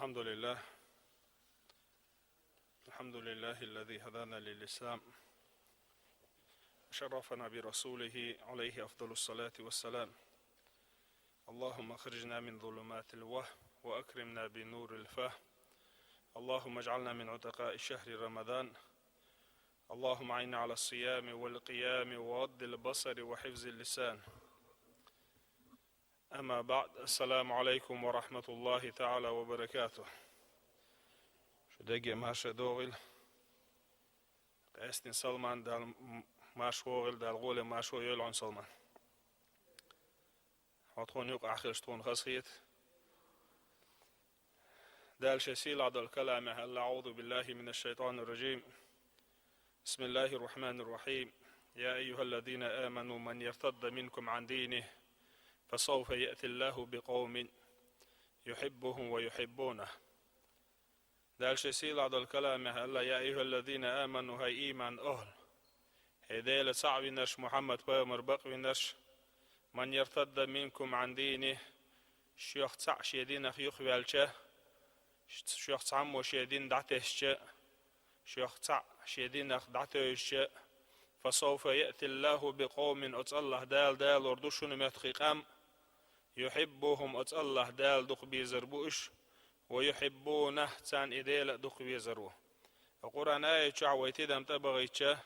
الحمد لله الذي هدانا للإسلام شرفنا برسوله عليه أفضل الصلاة والسلام. اللهم اخرجنا من ظلمات الوهم وأكرمنا بنور الفهم. اللهم اجعلنا من عتقاء شهر رمضان. اللهم أعنا على الصيام والقيام وغض البصر وحفظ اللسان. أما بعد، السلام عليكم ورحمة الله تعالى وبركاته. شدقي ماشا دوغل قاستن سلمان دال ماش هوغل دال غول ماش هو يلعن سلمان هاتخون يوق آخر شتون خسخيت دال شسيل عدل الكلام. هلا أعوذ بالله من الشيطان الرجيم. بسم الله الرحمن الرحيم. يا أيها الذين آمنوا من يرتد منكم عن دينه فسوف يأتي الله بقوم يحبهم ويحبونه. دال شسيل عدل الكلام. هلا يا أيها الذين آمنوا هاي إيمان أهل هديل صعب نرش محمد بامر بقوي نرش من يرتد منكم عن دينه شيخ تسع شيدين خيوخ بالشه شيخ تعمو شيدين دعتهش شيخ تسع شيدين دعتهش فسوف يأتي الله بقوم أتالله دال وردوشون متخيقام يحبهم أتالله دال دق بيزربوش ويحبونه تان إديل دق بيزربوه. القرآن آية شعويتي دم تبغيتشه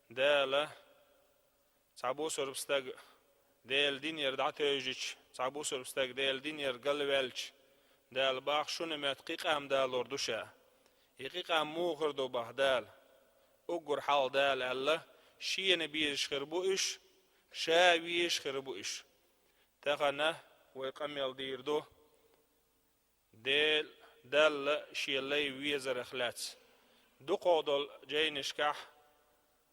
دالة تعبو سربستاق ديل دينير دعتهجش تعبو سربستاق ديل دينير قلبالش دال باخ شون متقيقام دال وردوشا يقيقام موخر دو باخ دال أقر حال دال الله شين بيش خربوش شاويش خربوش تغنى ويقميل ديردو ديل دال شيلي ويزر اخلات دو قودل جينشكح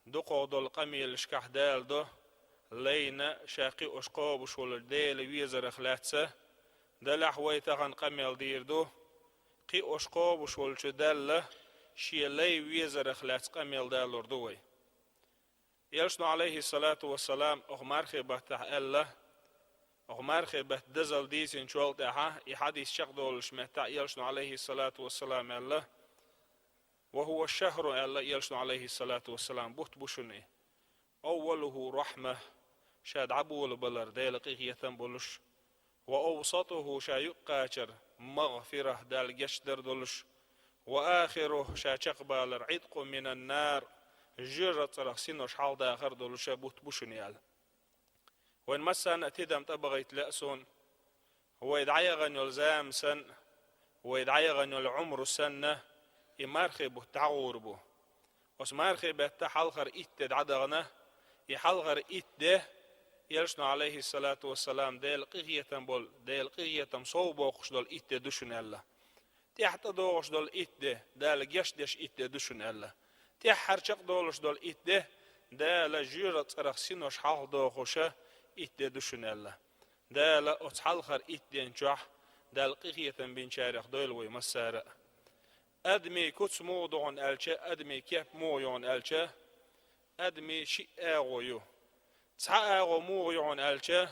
دو قودل قميل شكح دال دو لينا شاقي أشقاب شول ديل ويزر اخلاتسه دل أحوي تغن قميل ديردو قي أشقاب شول دال شيلي ويزر اخلات قميل دال وردوي. يلشنو عليه الصلاة والسلام أغمار خيبت الله أغمار خيبت دزل ديسين شول تاها يحديث شق دولش مهتا يلشنو عليه الصلاة والسلام الله وهو الشهر الله يلشنو عليه الصلاة والسلام بوت بوشني أوله رحمة شاد عبول بلر ديلقيه يتنبولش وأوسطه شا يقاتر مغفرة دال جشدر دولش وآخره شا چقبالر عتق من النار جرة رخصينوش حال داخر دولش بوت بوشني الله. وإن مسان أتدم تبغيت لأسون هو يدعي غنو الزام سن ويدعي غنو العمر سنة يمارخي بو تعوربو وسمارخي بيتا حلغر إتد عدغنا يحلغر إتده يلشنو عليه الصلاة والسلام ديل قيتم بول ديل قيتم صوبوخش دول إتد دوشن الله تحت دوغش دول إتده دال جشدش إتد دوشن الله تحرشق دولش دول إتده دال جيرة رخصينوش حال دوغشه إتد دوشن الله دال أتحلغر إتدين جوح دال قيتم بين شارخ دول ويمسارق أدمي كتس موضوعن ألشة أدمي كيف مويون ألشة أدمي شيء آغويو تسعى آغو مويون ألشة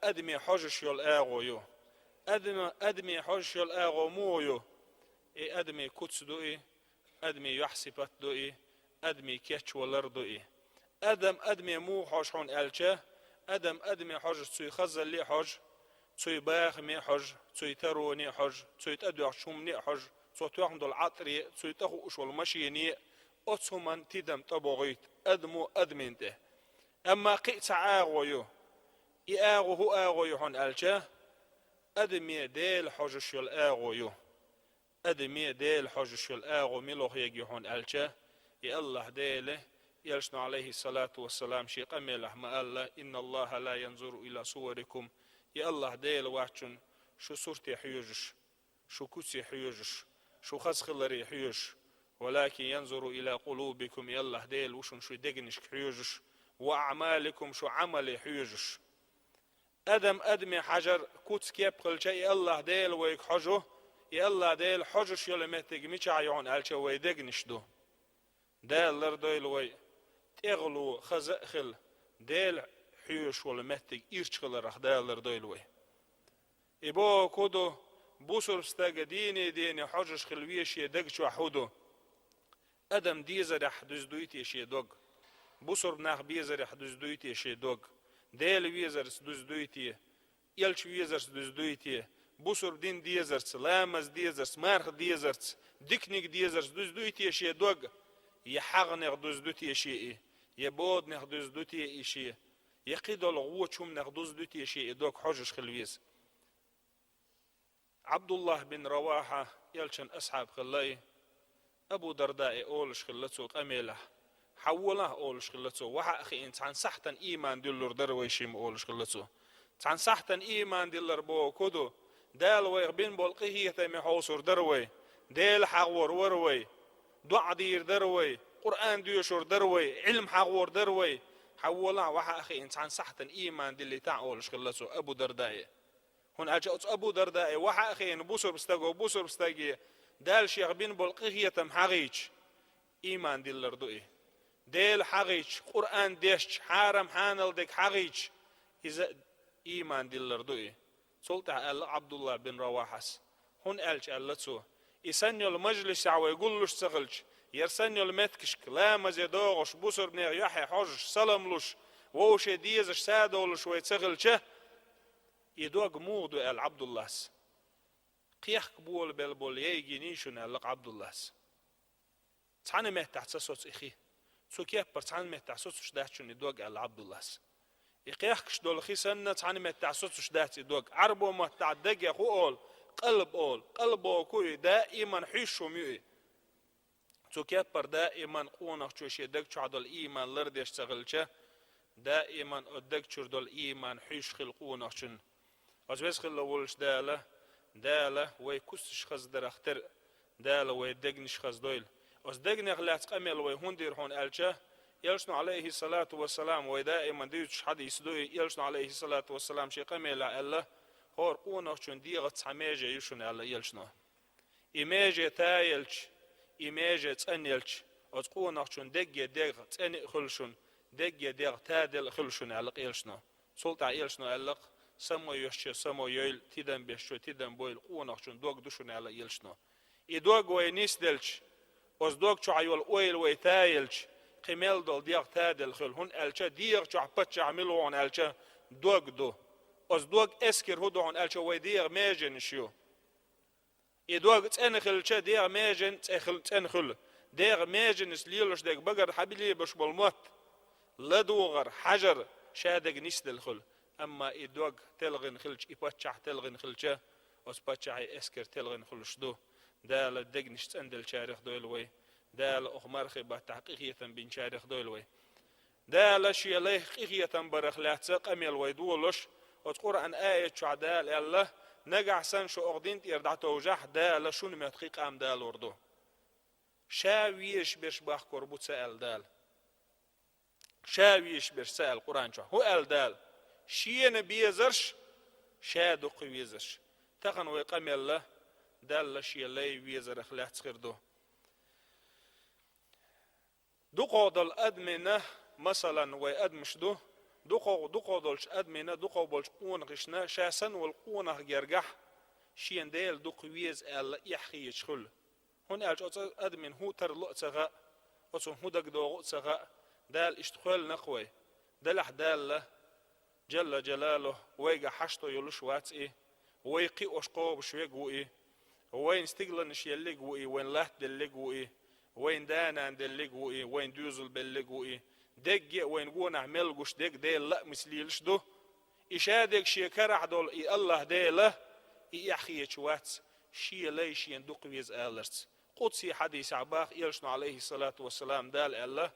أدمي حجش يول آغويو أدمي حجش يول آغو مويو إي أدمي كتس دوئي أدمي يحسبت دوئي أدمي كيتش ولر دوئي أدمي مو حجحون ألشة أدمي حجش تسوي خزل لي حج تسوي باخ مي حج تسوي تروني حج تسوي تأدوح شومني حج صوتهم دول عطري صوتهم وشول مشيني أتسمن تدم تبغيت أدمو أدمنته أما قيت عاغويو إياغو هو آغويو هون ألجا أدمي ديل حجش الآغويو أدمي ديل حجش الآغو ملوخ يجي هون ألجا يا الله ديله يلشنو عليه الصلاة والسلام شي قميله ما الله إن الله لا ينظر إلى صوركم يا الله ديل واتشن شو صورتي حيوجش شو كوتسي حيوجش شو خسخلري حيوش ولكن ينظر إلى قلوبكم يلا ديل وشن شو دقنش حيوجش وأعمالكم شو عملي حيوجش أدمي حجر كوتس كيب قلشا يلا ديل ويك حجو يلا ديل حجش يلا متق ميشعيون ألشا ويدقنش دو ديل لردويل وي تغلو خزخل ديل حيوش ولا متق إيرشخل رخ ديل لردويل وي إبو كودو بوسر بستاق ديني حجش خلويش يدق شو حودو أدم ديزر يحدث دويتي شي دوغ بوسر بناخ بيزر يحدث دويتي شي دوغ ديل ويزر سدوز دويتي يلش ويزر سدوز دويتي بوسر بدين ديزرس لامز ديزرس مارخ ديزرس ديكنيك ديزرس دوز دويتي شي دوغ يحغنغ دوز دوتي شي يبود نخدوز دوتي شي يقيد الغوة شوم نخدوز دوتي شي دوغ حجش خلويز عبد الله بن رواحة يلشن أصحاب خلاي أبو درداء أولش خلتو قميله حوله أولش خلتو وحا أخي إنسان صحتن إيمان دلور درويشيم أولش خلتو تان صحتن إيمان دلور بو كدو دال ويغبين بولقيه تيمي حوصر دروي ديل حغور وروي دعا دير دروي قرآن ديوشور دروي علم حغور دروي حوله وحا أخي إنسان صحتن إيمان دلي تاع أولش خلتو أبو درداء هون أجأت أبو درداء وحا أخي بوسر بستاقو دال شيخ بين بولقيه تم حغيج إيمان دلور دوئي ديل حغيج قرآن ديش حارم حانل ديك حغيج إذا إيمان دلور دوئي سلطة عبد الله بن رواحس هون ألش ألتسو يسنيو المجلس ويقولوش سغلش يرسنيو المتكشك لا مزيدوغش بوسر بن يحيى حوش سلملوش ووش ديزش سادولش ويتسغلشه يدوغ مودو عبد الله قيخ بول بالبول يجي نيشون ألق عبد الله تعني ما تحسسوت إخي سو كيف برتعني ما تحسسوش داتشون يدوغ عبد الله يقيخش دول خي سنة تعني ما تحسسوش دات يدوغ عربو ما تعدق يا خو قلبو كوي دائما حيشو ميوي سو كيف بر دائما قونا شوش يدق شو عدل إيمان لرد يشتغلشه دائما أدق شو دول إيمان حيش خلقونا شن أجبس خلولش داله ويكسش خز درختر داله ويدقنش خز دويل أصدقني غلات قمل ويهندير هون ألجه يلشنو عليه الصلاة والسلام ودائما ديوش حديث دوي يلشنو عليه الصلاة والسلام شي قمل ألا هور قونا شون ديغت حماجة يشون ألا يلشنو إماجة تايلش إماجة تأنيلش أتقونا شون دق تأني خلشون دق تادل خلشون ألا يلشنو سلطة يلشنو ألا سمو يشي سمو يل تيدن بيشو تيدن بويل قونا شون دوغ دوشون ألا يلشنو إدوغ وينيس دلش أصدوغ شو عيول أويل ويتايلش قمال دول ديغ تادل خل هون ألشا ديغ شو عبتش عملوون ألشا دوغ دو أصدوغ اسكر هدوون ألشا ويديغ ماجن شيو إدوغ تنخل شا ديغ ماجن تنخل ديغ ماجن سليلوش ديغ بقر حبيلي بش بالموت لدوغر حجر شادق نسدل خل أما إدوغ تلغن خلش إباتشع تلغن خلشا أصباتشع اسكر تلغن خلش دو دال دقنش تندل شارخ دولوي دال أخمارخي بتحقيقية بين شارخ دولوي دال شي ليه حقيقية برخلات قميل ويدولش وتقرأن آية شو دال الله نقع سن شو أغدين تيردع توجح دال شون متحقيق أم دال وردو شاويش برش باخ كربوت سأل دال شاويش برش سأل قرآن شو هو أل دال شين بيزرش شادو قويزرش تقن ويقمي الله دال شي لي ويزر خلات خيردو دقودل أدمنه مثلا ويأدمشدو دقودلش أدمنه دقودلش قون غشنا شاسن والقونه جرجح شين ديل دق ويز ال يحكي يشخل هون ألش أدمن هو ترلق سغاء أصلا هو دق دوغ سغاء دال اشتخل نقوي دلح دال جل جلاله ويجا حشتو يلش واتئي ويقي أشقو بشويق وين استقلن شيلق وإيه وين لحت دلق وإيه وين دانا دلق وإيه وين دوزل بلق وإيه دق وين قونا عمل قش دق ديل لا مسليلش دو إشادك شي كرع دول إي الله ديله إي أخي شوات شي ليش يندق ويز آلرت قدسي حديث عباق يلشن عليه الصلاة والسلام دال الله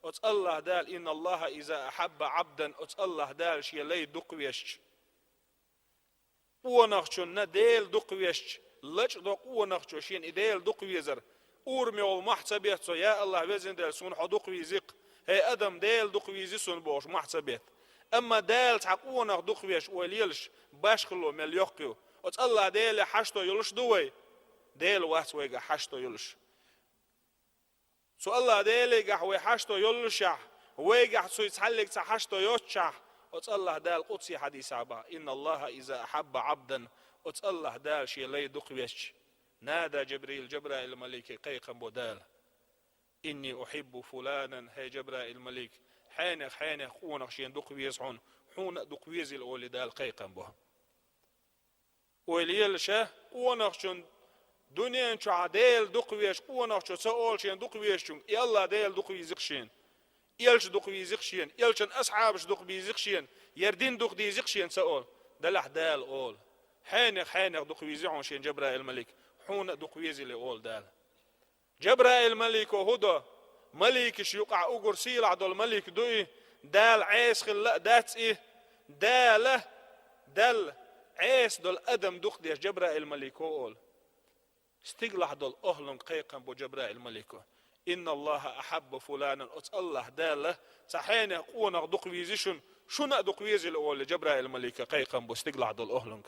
أت الله دال إن الله إذا أحب عبدا أت الله دال شي لي دق ويش ونخشن ديل دق ويش لج دق ونخشين إديل دق ويزر أورمي والمحسبيت يا الله وزن دال سون حدق ويزق هي أدم ديل دق ويزيسون بوش محسبيت أما دال تعقونك دق ويش وليلش باشخلو مليوقيو أت الله ديل حشتو يلش دوي ديل واحد ويجا حشتو يلش سو الله ديل جح وحشتو يلشح ويجا سو يتحلق تحشتو يوتشح أت الله دال قدسي حديث عبا إن الله إذا أحب عبدا أتس الله دال شي لي دقويش نادى جبرائيل الملك قيقا بودال إني أحب فلانا هي جبرائيل الملك حينخ قونخ شين دقويز حون حون دقويز الأولي دال قيقا بوها وليلشة قونخ شون دنيا شو عديل دقويش قونخ شو سؤال شين دقويش شون يلا ديل دقويزك شين يلش دقويزك شين يلشن أصحابش دقويزك شين يردين دقويزك شين سؤال دلح دال أول حينخ دقويزي حون شين جبرائيل الملك حون دقويزي لأول دال جبرائيل الملك وهدى ملك يقع أقر سيل عدو الملك دوي دال عيس خلا داتس إيه دال عيس دول أدم دق ديش جبرائيل الملك وقول استقلح دول أهلن قيقا بو جبرائيل الملك إن الله أحب فلانا أتس الله دالة صحيني قونا دق ويزيشن شنا دق ويزي الأول جبرائيل الملك قيقا بو استقلح دول أهلن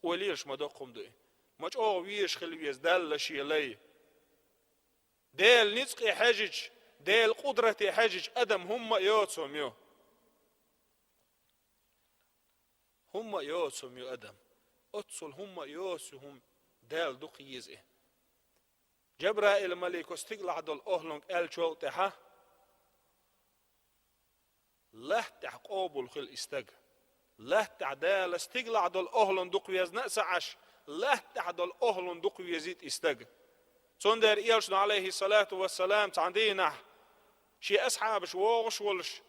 وليش ما دقهم دوي ماش ويش خلويز دالة شي لي ديل نسقي حجج ديل قدرتي حجج أدم هم يوتسهم يو أدم أتصل هم يوسهم ديل دقيز إيه جبرائيل الملك استقلع دول أهلن أل شولتها لهتح قابل خل استق لهتح ديل استقلع دول أهلن دقيز نأسعش لهتح دول أهلن دقيزيت استق صندر يلشنا عليه الصلاة والسلام تعندينا شي أصحابش ووغش ولش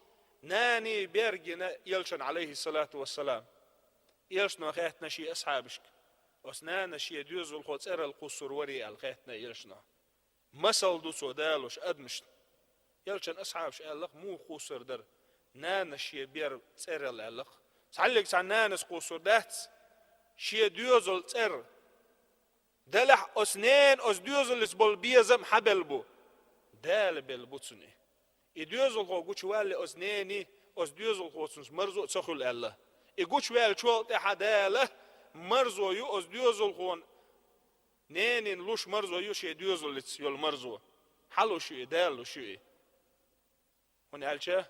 ناني بيرجنا يلشن عليه الصلاة والسلام يلشنا خيتنا شي أصحابش وسنانا شي ديوز الخوصير القصر وري الخيتنا يلشنا مسل دو سودالوش أدمش يلشن أصحابش ألق مو قصر در نانا شي بير سير الألق سعلق سعنانس قصر دات شي ديوز السير دلح أسنين أسديوز الاسبول بيزم حبل بو دال بالبوتسني إديوز الخو قوش والي أسنيني أسديوز الخو سنس مرزو تسخل الله إقوش والي شوال تحداله مرزو يو أسديوز الخو نينين لوش مرزو يو شي إديوز الاتس يو المرزو حلو شي دالو شي هون هالشا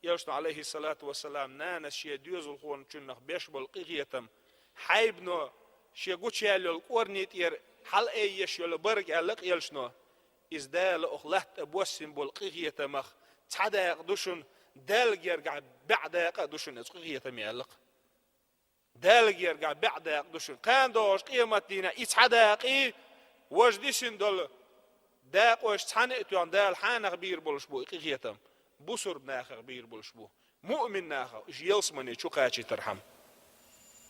يوشن عليه الصلاة والسلام نانا شي إديوز الخو نشنخ بيشبل قيغيتم حيبنو شي قوش يالي القورنيت ير حل ايش يلو برق يلق يلشنو ازدال اخلات ابوسم بالقيغية مخ تحدا يقدوشن دالق يرقع بعد يقدوشن اسقيغية ميالق دالق يرقع بعد يقدوشن كان دوش قيمة دينا اتحدا يقي وجديشن دول داق وش تحنقتو عن دال حانق بير بولشبو اقيغية بوسر ناخر بير بولشبو مؤمن ناخر اش يلسمني شو قاتشي ترحم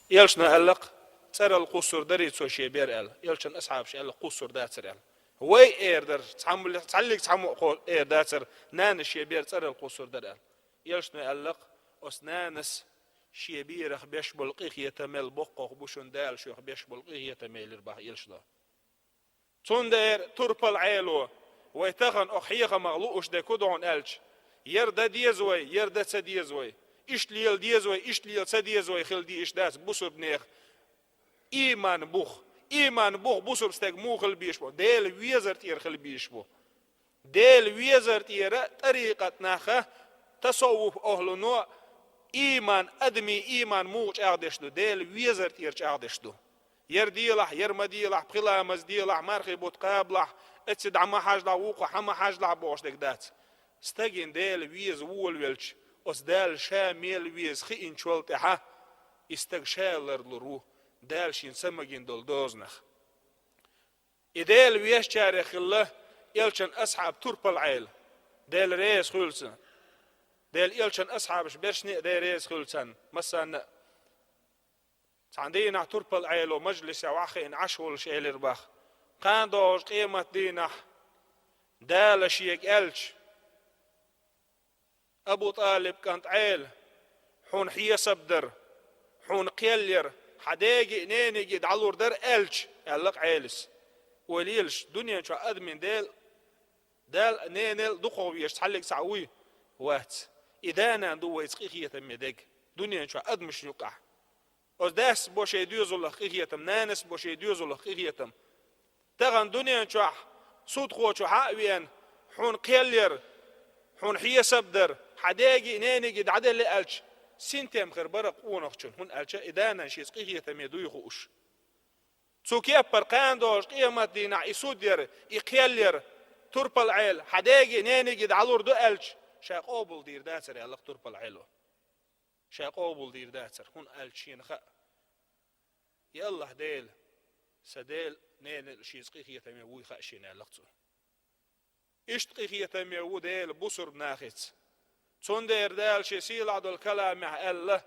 يلشنا هلق سر القصر دري سوشي بير ال يلشن أصحاب شيء القصر داتر ال وي إيردر تعلق تعمق إيرداتر نانش شيء بير سر القصر در ال يلشن ألق أسنانس شيء بيرخ بيشبل قيخ يتمل بقق بوشن دال شيخ بيشبل قيخ يتمل البح يلشنا تندر تربل عيلو ويتغن أخيخ مغلوش ده كدعون ألش يرد ديزوي يرد سديزوي إيش ليل ديزوي إيش ليل سديزوي خل دي إيش داس بوسر بنيخ إيمان بوخ بوسر بستيق مو خل بيشبو ديل ويزر تير خل بيشبو ديل ويزر تير طريقة ناخه تصوف أهل نوع إيمان أدمي إيمان موش أغدشدو ديل ويزر تير أغدشدو يرديلح يرمديلح بخلامز ديلح مرخي بوت قابلح اتسد عما حاجلح ووقو حما حاجلح بوش ديك دات استقين ديل ويز وول ويلش اس دال شاميل ويز خي انشولتها استق شالر لروح دال شين سمجين دول دوزنخ إدال ويش تاريخ الله يلشن أصحاب ترب العيل دال ريس خلصن دال يلشن أصحابش برشني دال ريس خلصن مثلا عندنا ترب العيل ومجلس وعخين عشول شيل رباخ كان دوش قيمة دينا دال شيك ألش أبو طالب كانت عيل حون حيا سبدر حون قيلير حداجي نيني دعلور در ألش يلق عيلس وليلش دنيا شو أدمن دال نينل دقوي يشتحلق سعوي وات إذا ندو يسقيه تمدق دنيا شو أدمش يقع أزداس بوش يدوز الله قيهتم نانس بوش يدوز الله قيهتم تغن دنيا شو صوت خوش حاوين حون قيلير حون حيا سبدر حداجي نيني دعدل ألش سنتم خربرق ونخشن هون ألش إذا نشيس قيهتم يدو يخوش تسوكيبر قاندوش قيمة دينا إسودير إقيالير تربل عيل حداجي نينيجي دعالور دو ألش شاق أوبل دير داتر يالك تربل عيلو شاق أوبل دير داتر هون ألشين خا يالله ديل سديل نين الشيز قيخية تميوي خاشين يالك تو إشت قيخية تميوي ديل بصر ناخت تون دير ديل شيسيل عدو الكلام مع الله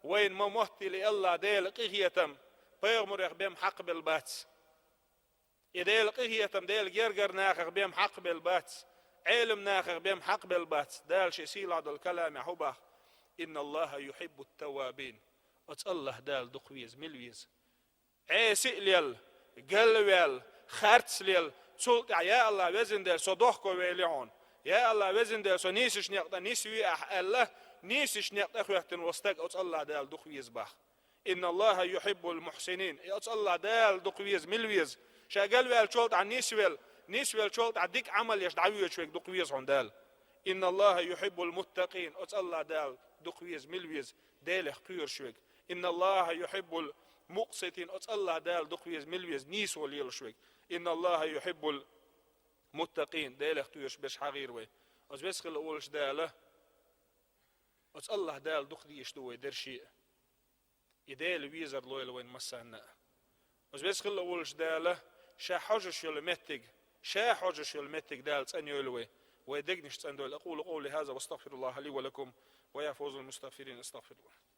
وين ما مهتي لله ديل قيخية تم بيغمر بهم حق بالبات يديل قيخية تم ديل جرجر ناخر بهم حق بالبات علم ناخر بهم حق بالبات دال شيسيل عدو الكلام حبه إن الله يحب التوابين الله دال دقويز ملويز عيسي ليل قلويل خارتس ليل سلط يا الله وزن دل صدوخكو ويليون يا الله وزن دل سو نيسش نيقتا نيسوي الله نيسش نيقتا خويختن وستق الله دال دقويز باخ إن الله يحب المحسنين الله دال دقويز ملويز شا قلويل شلط عن نيسويل شلط عديك عمل يش دعوية شويك دقويز عن دال إن الله يحب المتقين الله دال دقويز ملويز دالخ قير شويك إن الله يحب المقسطين الله دال دقويز ملويز نيس وليل شويك إن الله يحب المتقين دالخ قيرش بش حغير وي بس خل أولش داله الله دال دقديش دوي درشي يدال ويزر لويل وين مسانا بس خل أولش داله شا حجش يلمتك دال تسأنيولوي ويدقنش تسأندول أقول قولي هذا واستغفر الله لي ولكم ويا فوز المستغفرين استغفر الله